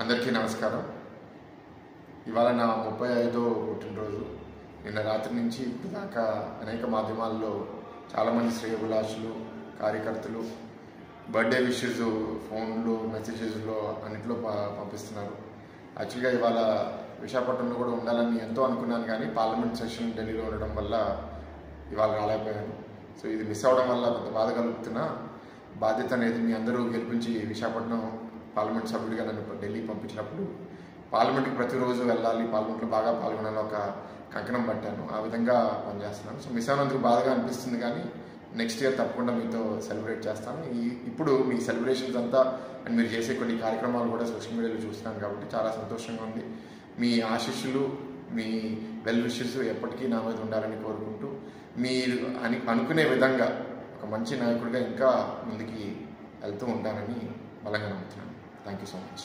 అందరికీ నమస్కారం. ఇవాళ నా 35వ పుట్టినరోజు. నిన్న రాత్రి నుంచి ఇప్పుడు దాకా అనేక మాధ్యమాల్లో చాలామంది శ్రేయోభిలాషులు, కార్యకర్తలు బర్త్డే విషెస్ ఫోన్లు, మెసేజెస్లో అన్నింటిలో పంపిస్తున్నారు. యాక్చువల్గా ఇవాళ విశాఖపట్నంలో కూడా ఉండాలని ఎంతో అనుకున్నాను, కానీ పార్లమెంట్ సెషన్ ఢిల్లీలో ఉండడం వల్ల ఇవాళ రాలేకపోయాను. సో ఇది మిస్ అవ్వడం వల్ల కొంత బాధ కలుగుతున్న బాధ్యత అనేది మీ అందరూ గెలిపించి విశాఖపట్నం పార్లమెంట్ సభ్యుడిగా నన్ను ఢిల్లీ పంపించినప్పుడు పార్లమెంట్కి ప్రతిరోజు వెళ్ళాలి, పార్లమెంట్లో బాగా పాల్గొనాలని ఒక కంకణం పట్టాను. ఆ విధంగా పనిచేస్తున్నాను. సో మిస్ అయినందుకు బాధగా అనిపిస్తుంది, కానీ నెక్స్ట్ ఇయర్ తప్పకుండా మీతో సెలబ్రేట్ చేస్తాను. ఇప్పుడు మీ సెలబ్రేషన్స్ అంతా అండ్ మీరు చేసే కొన్ని కార్యక్రమాలు కూడా సోషల్ మీడియాలో చూస్తున్నాను కాబట్టి చాలా సంతోషంగా ఉంది. మీ ఆశీస్సులు, మీ వెల్ విషెస్ ఎప్పటికీ నా మీద ఉండాలని కోరుకుంటూ, మీరు అనుకునే విధంగా ఒక మంచి నాయకుడిగా ఇంకా ముందుకి వెళ్తూ ఉంటానని బలంగా నమ్ముతున్నాను. Thank you so much.